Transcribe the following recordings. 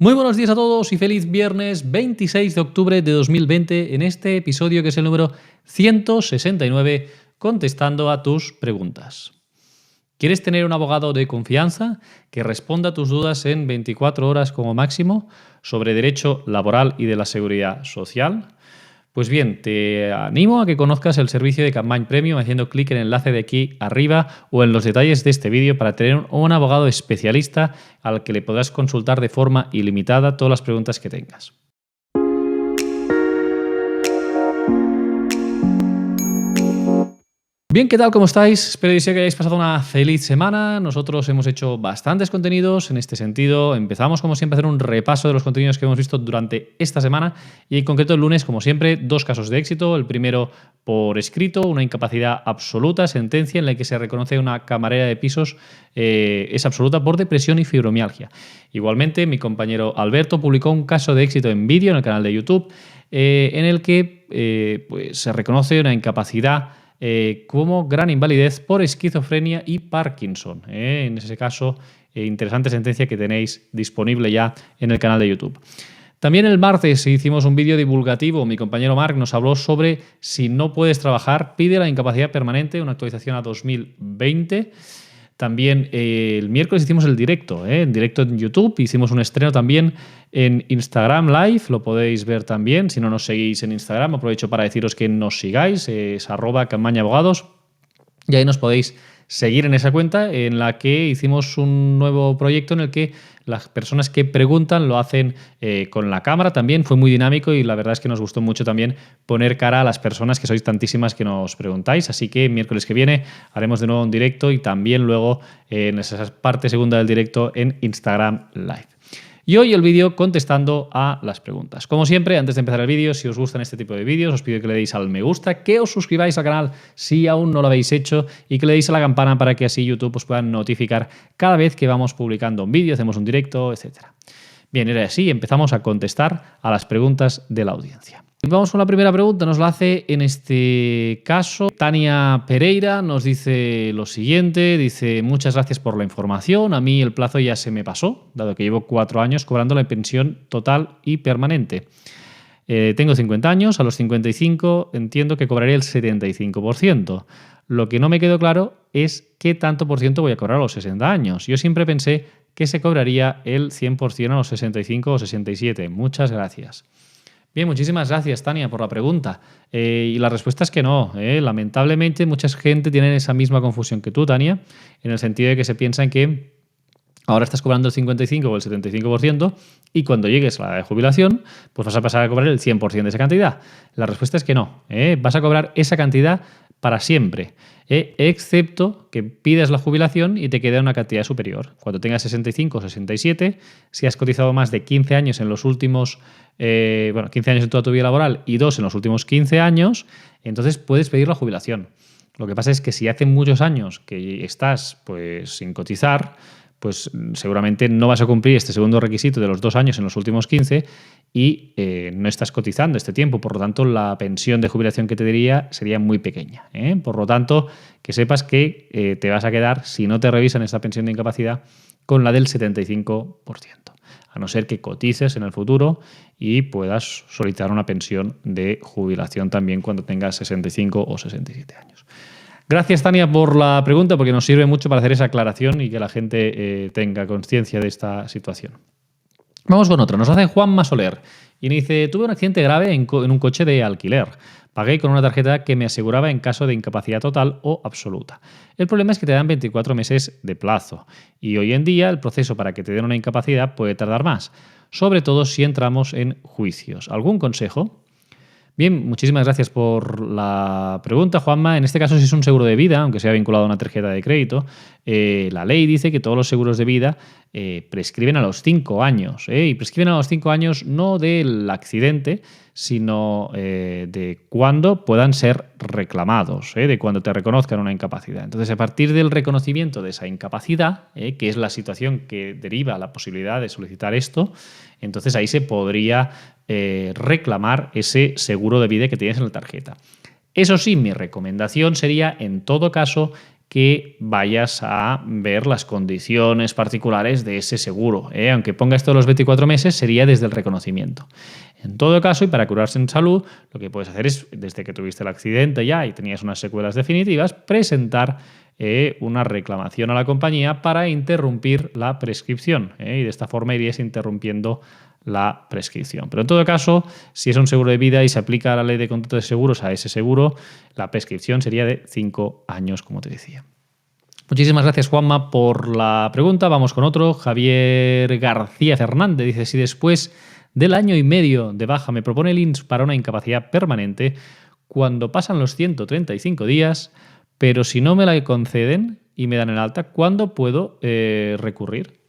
Muy buenos días a todos y feliz viernes 26 de octubre de 2020 en este episodio que es el número 169 contestando a tus preguntas. ¿Quieres tener un abogado de confianza que responda a tus dudas en 24 horas como máximo sobre derecho laboral y de la seguridad social? Pues bien, te animo a que conozcas el servicio de Capmany Premium haciendo clic en el enlace de aquí arriba o en los detalles de este vídeo para tener un abogado especialista al que le podrás consultar de forma ilimitada todas las preguntas que tengas. Bien, ¿qué tal? ¿Cómo estáis? Espero que hayáis pasado una feliz semana. Nosotros hemos hecho bastantes contenidos en este sentido. Empezamos, como siempre, a hacer un repaso de los contenidos que hemos visto durante esta semana y, en concreto, el lunes, como siempre, 2 casos de éxito. El primero por escrito, una incapacidad absoluta, sentencia en la que se reconoce una camarera de pisos es absoluta por depresión y fibromialgia. Igualmente, mi compañero Alberto publicó un caso de éxito en vídeo en el canal de YouTube en el que pues se reconoce una incapacidad como gran invalidez por esquizofrenia y Parkinson. En ese caso, interesante sentencia que tenéis disponible ya en el canal de YouTube. También el martes hicimos un vídeo divulgativo. Mi compañero Marc nos habló sobre si no puedes trabajar, pide la incapacidad permanente, una actualización a 2020. También el miércoles hicimos el directo, en directo en YouTube. Hicimos un estreno también en Instagram Live, lo podéis ver también. Si no nos seguís en Instagram, aprovecho para deciros que nos sigáis, es @CapmanyAbogados, y ahí nos podéis seguir en esa cuenta en la que hicimos un nuevo proyecto en el que las personas que preguntan lo hacen con la cámara también. Fue muy dinámico y la verdad es que nos gustó mucho también poner cara a las personas que sois tantísimas que nos preguntáis. Así que miércoles que viene haremos de nuevo un directo y también luego en esa parte segunda del directo en Instagram Live. Y hoy el vídeo contestando a las preguntas. Como siempre, antes de empezar el vídeo, si os gustan este tipo de vídeos, os pido que le deis al me gusta, que os suscribáis al canal si aún no lo habéis hecho y que le deis a la campana para que así YouTube os pueda notificar cada vez que vamos publicando un vídeo, hacemos un directo, etc. Bien, era así, empezamos a contestar a las preguntas de la audiencia. Vamos con la primera pregunta, nos la hace en este caso Tania Pereira, nos dice lo siguiente, dice: muchas gracias por la información, a mí el plazo ya se me pasó, dado que llevo 4 años cobrando la pensión total y permanente. Tengo 50 años, a los 55 entiendo que cobraré el 75%. Lo que no me quedó claro es qué tanto por ciento voy a cobrar a los 60 años. Yo siempre pensé que se cobraría el 100% a los 65 o 67. Muchas gracias. Bien, muchísimas gracias, Tania, por la pregunta. Y la respuesta es que no. Lamentablemente, mucha gente tiene esa misma confusión que tú, Tania, en el sentido de que se piensan que ahora estás cobrando el 55 o el 75% y cuando llegues a la edad de jubilación, pues vas a pasar a cobrar el 100% de esa cantidad. La respuesta es que no. Vas a cobrar esa cantidad para siempre, excepto que pidas la jubilación y te quede una cantidad superior. Cuando tengas 65 o 67, si has cotizado más de 15 años en los últimos 15 años en toda tu vida laboral y 2 en los últimos 15 años, entonces puedes pedir la jubilación. Lo que pasa es que si hace muchos años que estás pues sin cotizar, pues seguramente no vas a cumplir este segundo requisito de los 2 años en los últimos 15 y no estás cotizando este tiempo. Por lo tanto, la pensión de jubilación que te daría sería muy pequeña. Por lo tanto, que sepas que te vas a quedar, si no te revisan esta pensión de incapacidad, con la del 75%. A no ser que cotices en el futuro y puedas solicitar una pensión de jubilación también cuando tengas 65 o 67 años. Gracias, Tania, por la pregunta, porque nos sirve mucho para hacer esa aclaración y que la gente tenga conciencia de esta situación. Vamos con otro. Nos hace Juanma Soler y nos dice: tuve un accidente grave en un coche de alquiler. Pagué con una tarjeta que me aseguraba en caso de incapacidad total o absoluta. El problema es que te dan 24 meses de plazo y hoy en día el proceso para que te den una incapacidad puede tardar más, sobre todo si entramos en juicios. ¿Algún consejo? Bien, muchísimas gracias por la pregunta, Juanma. En este caso, si es un seguro de vida, aunque sea vinculado a una tarjeta de crédito, la ley dice que todos los seguros de vida prescriben a los 5 años. Y prescriben a los 5 años no del accidente, sino de cuando puedan ser reclamados, de cuando te reconozcan una incapacidad. Entonces, a partir del reconocimiento de esa incapacidad, que es la situación que deriva la posibilidad de solicitar esto, entonces ahí se podría reclamar ese seguro de vida que tienes en la tarjeta. Eso sí, mi recomendación sería, en todo caso, que vayas a ver las condiciones particulares de ese seguro. Aunque ponga esto de los 24 meses, sería desde el reconocimiento. En todo caso, y para curarse en salud, lo que puedes hacer es, desde que tuviste el accidente ya y tenías unas secuelas definitivas, presentar una reclamación a la compañía para interrumpir la prescripción. Y de esta forma irías interrumpiendo la prescripción. Pero en todo caso, si es un seguro de vida y se aplica la ley de contrato de seguros a ese seguro, la prescripción sería de 5 años, como te decía. Muchísimas gracias, Juanma, por la pregunta. Vamos con otro. Javier García Fernández dice: si después del año y medio de baja me propone el INS para una incapacidad permanente, cuando pasan los 135 días, pero si no me la conceden y me dan el alta, ¿cuándo puedo recurrir?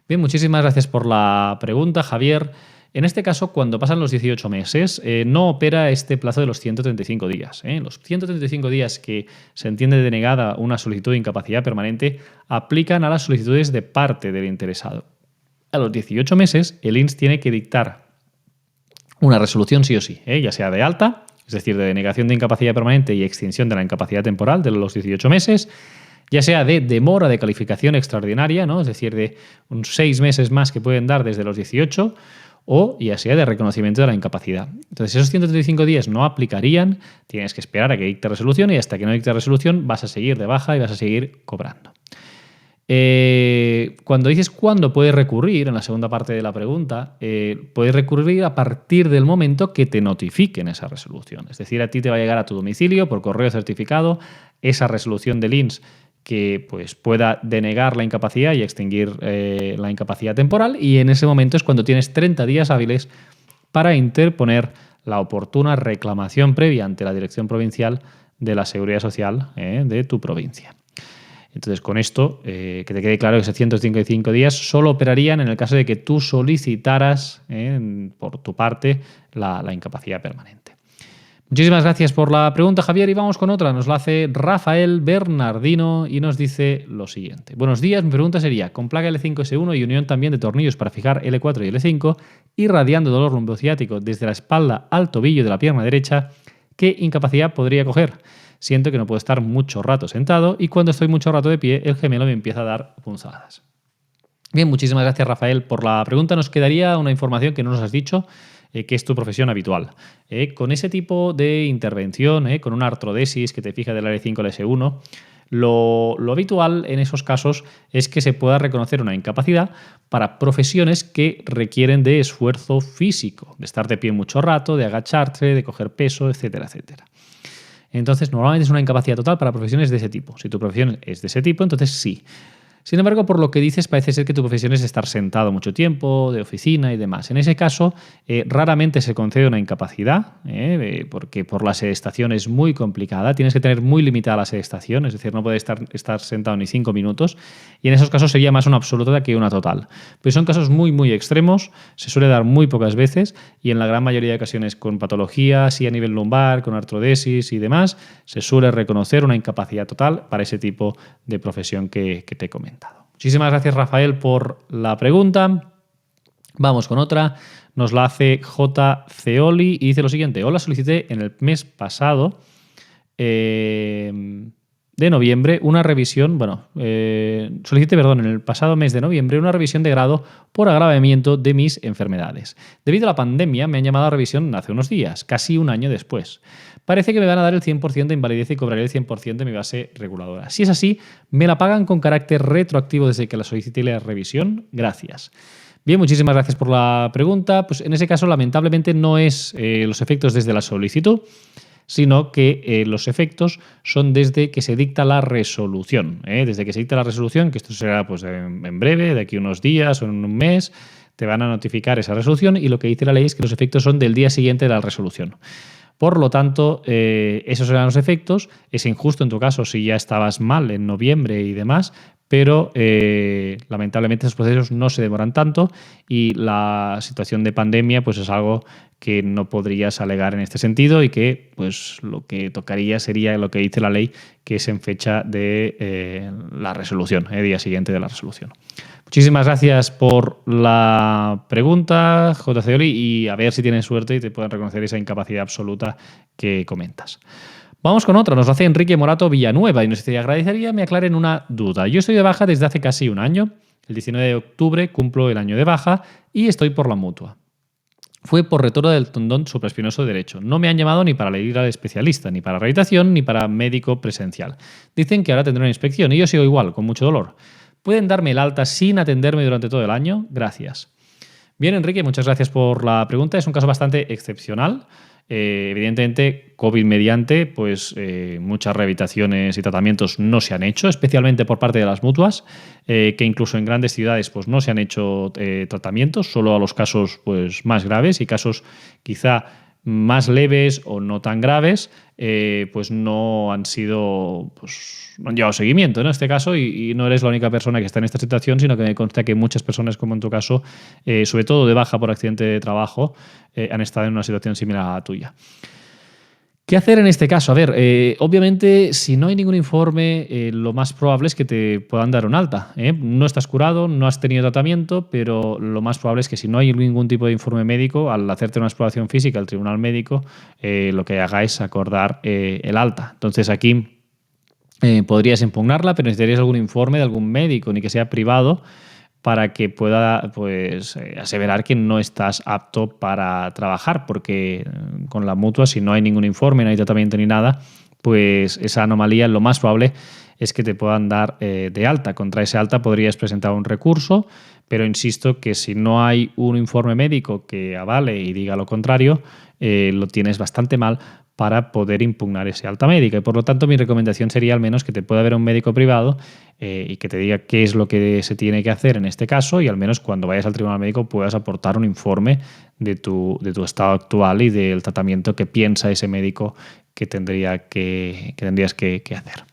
Bien, muchísimas gracias por la pregunta, Javier. En este caso, cuando pasan los 18 meses, no opera este plazo de los 135 días. Los 135 días que se entiende denegada una solicitud de incapacidad permanente aplican a las solicitudes de parte del interesado. A los 18 meses, el INS tiene que dictar una resolución sí o sí, ya sea de alta, es decir, de denegación de incapacidad permanente y extinción de la incapacidad temporal de los 18 meses, ya sea de demora de calificación extraordinaria, ¿no? Es decir, de unos 6 meses más que pueden dar desde los 18, o ya sea de reconocimiento de la incapacidad. Entonces, esos 135 días no aplicarían, tienes que esperar a que dicte resolución y hasta que no dicte resolución vas a seguir de baja y vas a seguir cobrando. Cuando dices cuándo puedes recurrir, en la segunda parte de la pregunta, puedes recurrir a partir del momento que te notifiquen esa resolución. Es decir, a ti te va a llegar a tu domicilio por correo certificado esa resolución del INS que pues, pueda denegar la incapacidad y extinguir la incapacidad temporal, y en ese momento es cuando tienes 30 días hábiles para interponer la oportuna reclamación previa ante la Dirección Provincial de la Seguridad Social de tu provincia. Entonces, con esto, que te quede claro que esos 155 días solo operarían en el caso de que tú solicitaras por tu parte la incapacidad permanente. Muchísimas gracias por la pregunta, Javier, y vamos con otra. Nos la hace Rafael Bernardino y nos dice lo siguiente. Buenos días, mi pregunta sería: con placa L5S1 y unión también de tornillos para fijar L4 y L5, irradiando dolor lumbociático desde la espalda al tobillo de la pierna derecha, ¿qué incapacidad podría coger? Siento que no puedo estar mucho rato sentado y cuando estoy mucho rato de pie, el gemelo me empieza a dar punzadas. Bien, muchísimas gracias, Rafael, por la pregunta. Nos quedaría una información que no nos has dicho, que es tu profesión habitual. Con ese tipo de intervención, con una artrodesis que te fija del L5 al S1, lo habitual en esos casos es que se pueda reconocer una incapacidad para profesiones que requieren de esfuerzo físico, de estar de pie mucho rato, de agacharse, de coger peso, etcétera, etcétera. Entonces, normalmente es una incapacidad total para profesiones de ese tipo. Si tu profesión es de ese tipo, entonces sí. Sin embargo, por lo que dices, parece ser que tu profesión es estar sentado mucho tiempo, de oficina y demás. En ese caso, raramente se concede una incapacidad, porque por la sedestación es muy complicada. Tienes que tener muy limitada la sedestación, es decir, no puedes estar sentado ni 5 minutos. Y en esos casos sería más una absoluta que una total. Pero son casos muy, muy extremos, se suele dar muy pocas veces y en la gran mayoría de ocasiones con patologías y a nivel lumbar, con artrodesis y demás, se suele reconocer una incapacidad total para ese tipo de profesión que te he comentado. Muchísimas gracias, Rafael, por la pregunta. Vamos con otra. Nos la hace J. Ceoli y dice lo siguiente. Hola, solicité en el mes pasado de noviembre una revisión, en el pasado mes de noviembre una revisión de grado por agravamiento de mis enfermedades. Debido a la pandemia me han llamado a revisión hace unos días, casi un año después. Parece que me van a dar el 100% de invalidez y cobraré el 100% de mi base reguladora. Si es así, ¿me la pagan con carácter retroactivo desde que la solicité la revisión? Gracias. Bien, muchísimas gracias por la pregunta. Pues en ese caso, lamentablemente, no es los efectos desde la solicitud, sino que los efectos son desde que se dicta la resolución. Desde que se dicta la resolución, que esto será pues, en breve, de aquí unos días o en un mes, te van a notificar esa resolución y lo que dice la ley es que los efectos son del día siguiente de la resolución. Por lo tanto, esos serán los efectos. Es injusto en tu caso si ya estabas mal en noviembre y demás, pero lamentablemente esos procesos no se demoran tanto y la situación de pandemia pues es algo que no podrías alegar en este sentido y que pues lo que tocaría sería lo que dice la ley, que es en fecha de la resolución, día siguiente de la resolución. Muchísimas gracias por la pregunta, JC Oli, y a ver si tienes suerte y te pueden reconocer esa incapacidad absoluta que comentas. Vamos con otra. Nos lo hace Enrique Morato Villanueva y nos dice: agradecería me aclaren una duda. Yo estoy de baja desde hace casi un año. El 19 de octubre cumplo el año de baja y estoy por la mutua. Fue por rotura del tendón supraespinoso derecho. No me han llamado ni para ir al especialista, ni para rehabilitación, ni para médico presencial. Dicen que ahora tendré una inspección y yo sigo igual, con mucho dolor. ¿Pueden darme el alta sin atenderme durante todo el año? Gracias. Bien, Enrique, muchas gracias por la pregunta. Es un caso bastante excepcional. Evidentemente, COVID mediante, pues muchas rehabilitaciones y tratamientos no se han hecho, especialmente por parte de las mutuas, que incluso en grandes ciudades pues no se han hecho tratamientos, solo a los casos pues más graves y casos quizá más leves o no tan graves, pues no han sido, pues no han llevado seguimiento en este caso y no eres la única persona que está en esta situación, sino que me consta que muchas personas, como en tu caso, sobre todo de baja por accidente de trabajo, han estado en una situación similar a la tuya. ¿Qué hacer en este caso? A ver, obviamente, si no hay ningún informe, lo más probable es que te puedan dar un alta. No estás curado, no has tenido tratamiento, pero lo más probable es que si no hay ningún tipo de informe médico, al hacerte una exploración física, el tribunal médico, lo que haga es acordar el alta. Entonces aquí podrías impugnarla, pero necesitarías algún informe de algún médico, ni que sea privado, para que pueda pues, aseverar que no estás apto para trabajar, porque con la mutua, si no hay ningún informe, no hay tratamiento ni nada, pues esa anomalía lo más probable es que te puedan dar de alta. Contra ese alta podrías presentar un recurso, pero insisto que si no hay un informe médico que avale y diga lo contrario, lo tienes bastante mal para poder impugnar ese alta médica. Y por lo tanto, mi recomendación sería al menos que te pueda ver un médico privado y que te diga qué es lo que se tiene que hacer en este caso y al menos cuando vayas al tribunal médico puedas aportar un informe de tu estado actual y del tratamiento que piensa ese médico que tendrías que hacer.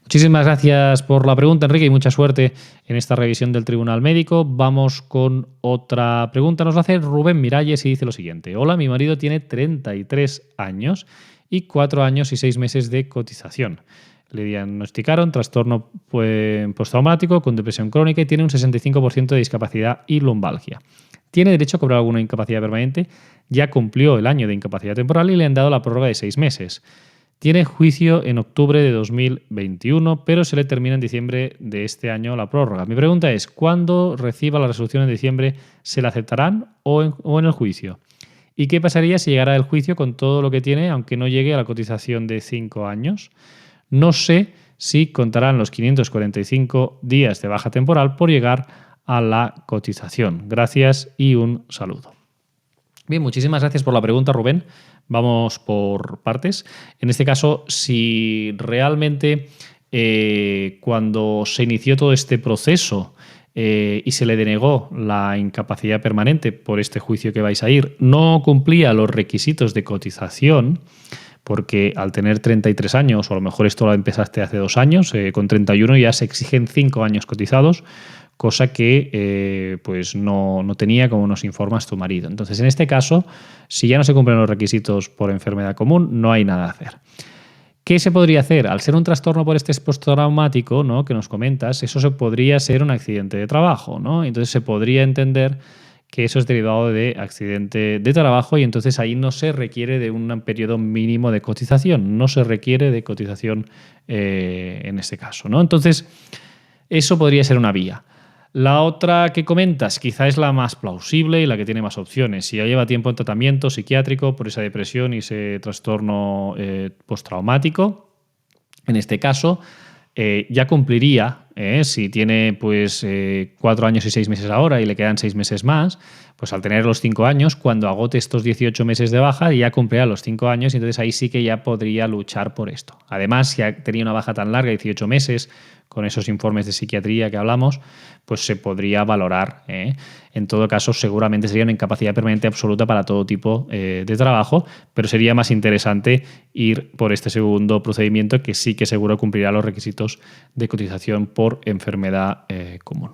Muchísimas gracias por la pregunta, Enrique, y mucha suerte en esta revisión del tribunal médico. Vamos con otra pregunta. Nos la hace Rubén Miralles y dice lo siguiente. Hola, mi marido tiene 33 años y 4 años y 6 meses de cotización. Le diagnosticaron trastorno postraumático con depresión crónica y tiene un 65% de discapacidad y lumbalgia. Tiene derecho a cobrar alguna incapacidad permanente, ya cumplió el año de incapacidad temporal y le han dado la prórroga de 6 meses. Tiene juicio en octubre de 2021, pero se le termina en diciembre de este año la prórroga. Mi pregunta es, ¿cuándo reciba la resolución en diciembre, se la aceptarán o en el juicio? ¿Y qué pasaría si llegara el juicio con todo lo que tiene, aunque no llegue a la cotización de 5 años? No sé si contarán los 545 días de baja temporal por llegar a la cotización. Gracias y un saludo. Bien, muchísimas gracias por la pregunta, Rubén. Vamos por partes. En este caso, si realmente cuando se inició todo este proceso y se le denegó la incapacidad permanente por este juicio que vais a ir, no cumplía los requisitos de cotización, porque al tener 33 años, o a lo mejor esto lo empezaste hace 2 años, con 31 ya se exigen 5 años cotizados, cosa que pues no tenía, como nos informas tu marido. Entonces, en este caso, si ya no se cumplen los requisitos por enfermedad común, no hay nada a hacer. ¿Qué se podría hacer? Al ser un trastorno por estrés postraumático, ¿no?, que nos comentas, eso se podría ser un accidente de trabajo, ¿no? Entonces se podría entender que eso es derivado de accidente de trabajo y entonces ahí no se requiere de un periodo mínimo de cotización, no se requiere de cotización en este caso, ¿no? Entonces, eso podría ser una vía. La otra que comentas quizá es la más plausible y la que tiene más opciones. Si ya lleva tiempo en tratamiento psiquiátrico por esa depresión y ese trastorno postraumático, en este caso ya cumpliría, si tiene pues 4 años y 6 meses ahora y le quedan 6 meses más, pues al tener los 5 años, cuando agote estos 18 meses de baja, ya cumplirá los 5 años y entonces ahí sí que ya podría luchar por esto. Además, si tenía una baja tan larga, 18 meses, con esos informes de psiquiatría que hablamos, pues se podría valorar. En todo caso, seguramente sería una incapacidad permanente absoluta para todo tipo de trabajo, pero sería más interesante ir por este segundo procedimiento que sí que seguro cumplirá los requisitos de cotización por enfermedad común.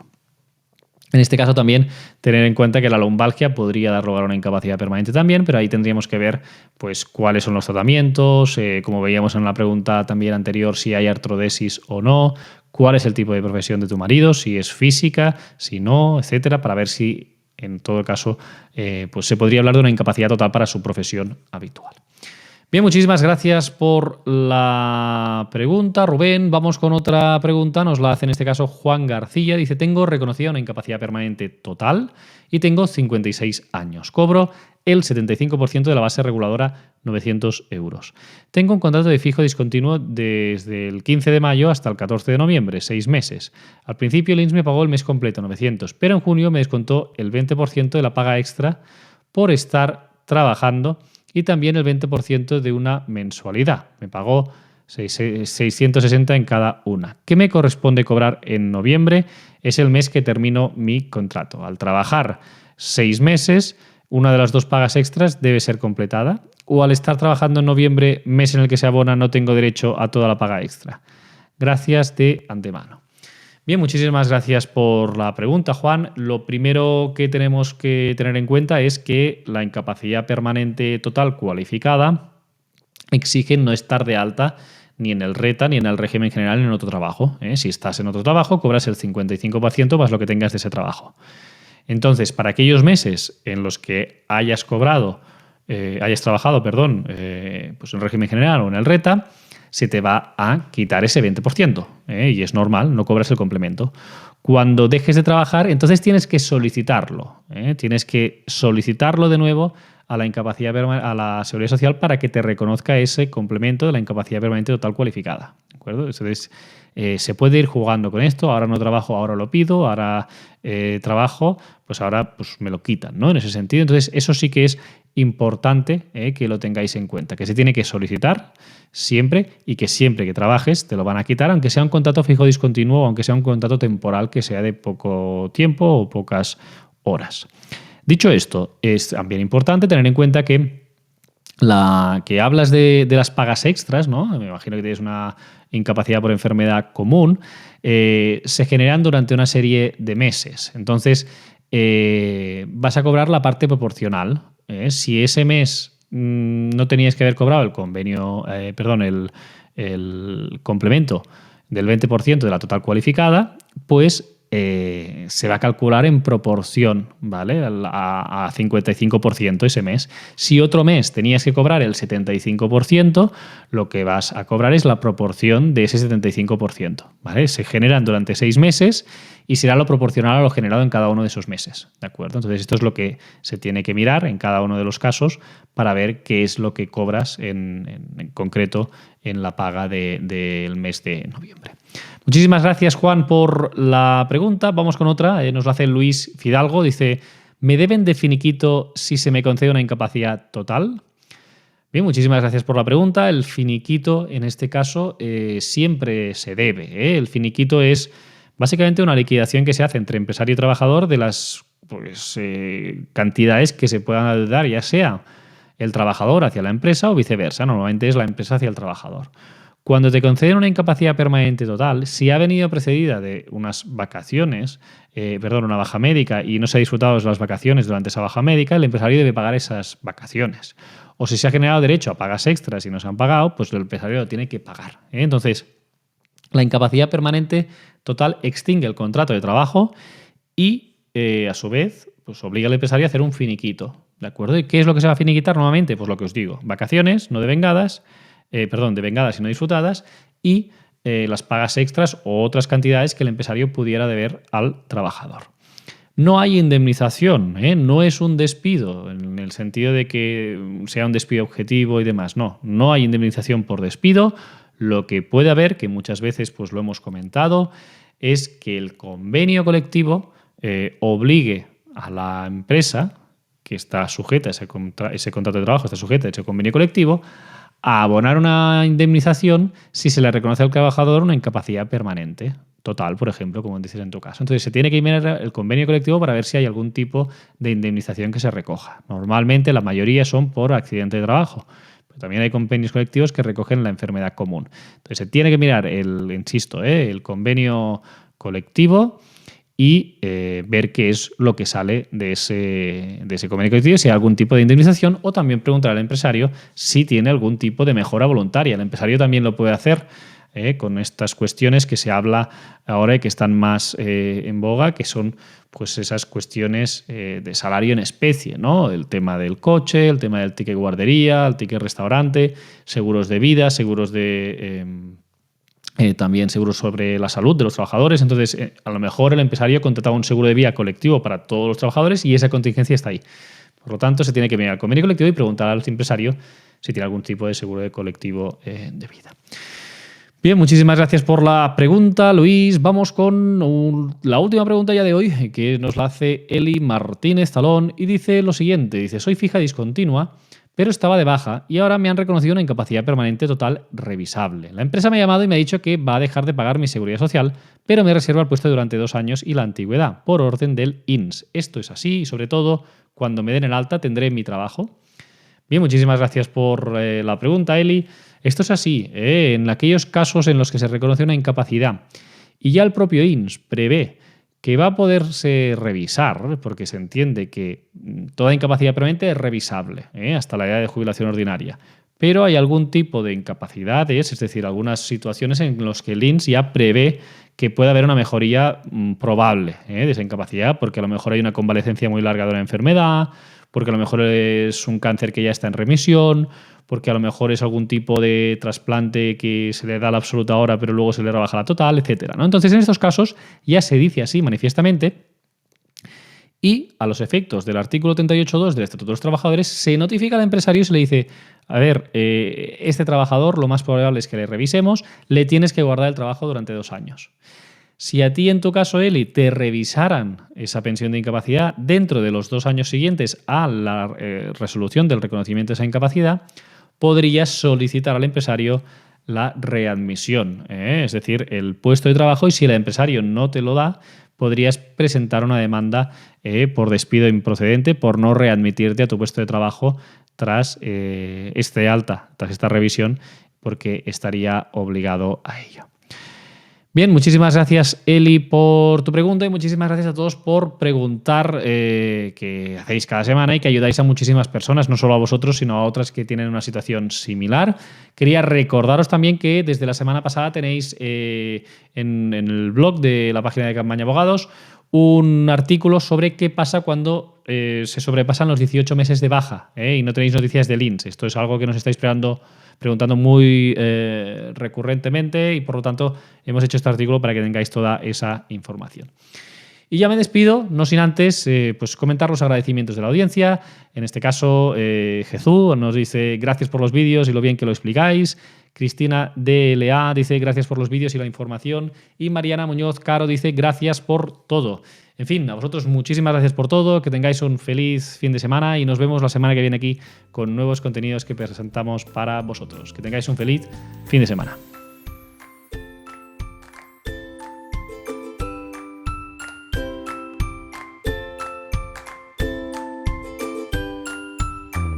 En este caso también tener en cuenta que la lumbalgia podría dar lugar a una incapacidad permanente también, pero ahí tendríamos que ver pues cuáles son los tratamientos, como veíamos en la pregunta también anterior, si hay artrodesis o no, cuál es el tipo de profesión de tu marido, si es física, si no, etcétera, para ver si en todo caso pues se podría hablar de una incapacidad total para su profesión habitual. Bien, muchísimas gracias por la pregunta, Rubén. Vamos con otra pregunta. Nos la hace en este caso Juan García. Dice, tengo reconocida una incapacidad permanente total y tengo 56 años. Cobro el 75% de la base reguladora, 900 euros. Tengo un contrato de fijo discontinuo desde el 15 de mayo hasta el 14 de noviembre, 6 meses. Al principio el INS me pagó el mes completo, 900, pero en junio me descontó el 20% de la paga extra por estar trabajando y también el 20% de una mensualidad. Me pagó 660 en cada una. ¿Qué me corresponde cobrar en noviembre? Es el mes que termino mi contrato. Al trabajar 6 meses, una de las 2 pagas extras debe ser completada, o al estar trabajando en noviembre, mes en el que se abona, no tengo derecho a toda la paga extra. Gracias de antemano. Bien, muchísimas gracias por la pregunta, Juan. Lo primero que tenemos que tener en cuenta es que la incapacidad permanente total cualificada exige no estar de alta ni en el RETA ni en el régimen general ni en otro trabajo. Si estás en otro trabajo, cobras el 55% más lo que tengas de ese trabajo. Entonces, para aquellos meses en los que hayas trabajado, pues en régimen general o en el RETA, se te va a quitar ese 20%, y es normal, no cobras el complemento. Cuando dejes de trabajar, entonces tienes que solicitarlo. Tienes que solicitarlo de nuevo a la Seguridad Social para que te reconozca ese complemento de la incapacidad permanente total cualificada. ¿De acuerdo? Entonces, se puede ir jugando con esto. Ahora no trabajo, ahora lo pido. Ahora trabajo, pues ahora pues me lo quitan, ¿no? En ese sentido. Entonces, eso sí que es importante que lo tengáis en cuenta, que se tiene que solicitar siempre y que siempre que trabajes te lo van a quitar, aunque sea un contrato fijo discontinuo o aunque sea un contrato temporal que sea de poco tiempo o pocas horas. Dicho esto, es también importante tener en cuenta que hablas de las pagas extras, ¿no? Me imagino que tienes una incapacidad por enfermedad común, se generan durante una serie de meses. Entonces, vas a cobrar la parte proporcional. Si ese mes no tenías que haber cobrado el convenio, el complemento del 20% de la total cualificada, pues se va a calcular en proporción, ¿vale? A 55% ese mes. Si otro mes tenías que cobrar el 75%, lo que vas a cobrar es la proporción de ese 75%, ¿vale? Se generan durante 6 meses y será lo proporcional a lo generado en cada uno de esos meses, ¿de acuerdo? Entonces, esto es lo que se tiene que mirar en cada uno de los casos para ver qué es lo que cobras en concreto en la paga del mes de noviembre. Muchísimas gracias, Juan, por la pregunta. Vamos con otra. Nos la hace Luis Fidalgo. Dice, ¿me deben de finiquito si se me concede una incapacidad total? Bien, muchísimas gracias por la pregunta. El finiquito, en este caso, siempre se debe. El finiquito es básicamente una liquidación que se hace entre empresario y trabajador de las cantidades que se puedan dar, ya sea el trabajador hacia la empresa o viceversa. Normalmente es la empresa hacia el trabajador. Cuando te conceden una incapacidad permanente total, si ha venido precedida de unas vacaciones, una baja médica y no se ha disfrutado de las vacaciones durante esa baja médica, el empresario debe pagar esas vacaciones. O si se ha generado derecho a pagas extras y no se han pagado, pues el empresario lo tiene que pagar. Entonces, la incapacidad permanente total extingue el contrato de trabajo y, a su vez, pues obliga al empresario a hacer un finiquito. ¿De acuerdo? ¿Y qué es lo que se va a finiquitar normalmente? Pues lo que os digo, vacaciones no devengadas, devengadas y no disfrutadas, y las pagas extras o otras cantidades que el empresario pudiera deber al trabajador. No hay indemnización, no es un despido, en el sentido de que sea un despido objetivo y demás. No hay indemnización por despido. Lo que puede haber, que muchas veces pues lo hemos comentado, es que el convenio colectivo obligue a la empresa que está sujeta a ese contrato de trabajo, está sujeta a ese convenio colectivo, a abonar una indemnización si se le reconoce al trabajador una incapacidad permanente total, por ejemplo, como dices en tu caso. Entonces, se tiene que mirar el convenio colectivo para ver si hay algún tipo de indemnización que se recoja. Normalmente, la mayoría son por accidente de trabajo, pero también hay convenios colectivos que recogen la enfermedad común. Entonces, se tiene que mirar el convenio colectivo y ver qué es lo que sale de ese convenio colectivo, si hay algún tipo de indemnización, o también preguntar al empresario si tiene algún tipo de mejora voluntaria. El empresario también lo puede hacer. con estas cuestiones que se habla ahora y que están más en boga, que son pues esas cuestiones de salario en especie, ¿no? El tema del coche, el tema del ticket guardería, el ticket restaurante, seguros de vida, seguros de... también seguros sobre la salud de los trabajadores. Entonces, a lo mejor el empresario contrataba un seguro de vida colectivo para todos los trabajadores y esa contingencia está ahí. Por lo tanto, se tiene que mirar al convenio colectivo y preguntar al empresario si tiene algún tipo de seguro de colectivo de vida. Bien, muchísimas gracias por la pregunta, Luis. Vamos con la última pregunta ya de hoy, que nos la hace Eli Martínez Talón y dice lo siguiente. Dice, soy fija discontinua, pero estaba de baja y ahora me han reconocido una incapacidad permanente total revisable. La empresa me ha llamado y me ha dicho que va a dejar de pagar mi seguridad social, pero me reserva el puesto durante 2 años y la antigüedad, por orden del INS. Esto es así y sobre todo, cuando me den el alta tendré mi trabajo. Bien, muchísimas gracias por la pregunta, Eli. Esto es así, en aquellos casos en los que se reconoce una incapacidad y ya el propio INS prevé que va a poderse revisar, porque se entiende que toda incapacidad permanente es revisable hasta la edad de jubilación ordinaria, pero hay algún tipo de incapacidades, es decir, algunas situaciones en las que el INS ya prevé que puede haber una mejoría probable de esa incapacidad, porque a lo mejor hay una convalecencia muy larga de una enfermedad, porque a lo mejor es un cáncer que ya está en remisión, porque a lo mejor es algún tipo de trasplante que se le da la absoluta hora pero luego se le rebaja la total, etcétera, ¿no? Entonces, en estos casos ya se dice así manifiestamente y a los efectos del artículo 38.2 del Estatuto de los Trabajadores se notifica al empresario y se le dice, a ver, este trabajador lo más probable es que le revisemos, le tienes que guardar el trabajo durante 2 años. Si a ti, en tu caso, Eli, te revisaran esa pensión de incapacidad dentro de los 2 años siguientes a la resolución del reconocimiento de esa incapacidad, podrías solicitar al empresario la readmisión, es decir, el puesto de trabajo, y si el empresario no te lo da, podrías presentar una demanda por despido improcedente por no readmitirte a tu puesto de trabajo tras este alta, tras esta revisión, porque estaría obligado a ello. Bien, muchísimas gracias, Eli, por tu pregunta y muchísimas gracias a todos por preguntar que hacéis cada semana y que ayudáis a muchísimas personas, no solo a vosotros, sino a otras que tienen una situación similar. Quería recordaros también que desde la semana pasada tenéis en el blog de la página de Campaña Abogados un artículo sobre qué pasa cuando se sobrepasan los 18 meses de baja y no tenéis noticias del INS. Esto es algo que nos estáis preguntando muy recurrentemente y por lo tanto hemos hecho este artículo para que tengáis toda esa información. Y ya me despido, no sin antes pues comentar los agradecimientos de la audiencia. En este caso, Jesús nos dice gracias por los vídeos y lo bien que lo explicáis. Cristina DLA dice gracias por los vídeos y la información. Y Mariana Muñoz Caro dice gracias por todo. En fin, a vosotros muchísimas gracias por todo, que tengáis un feliz fin de semana y nos vemos la semana que viene aquí con nuevos contenidos que presentamos para vosotros. Que tengáis un feliz fin de semana.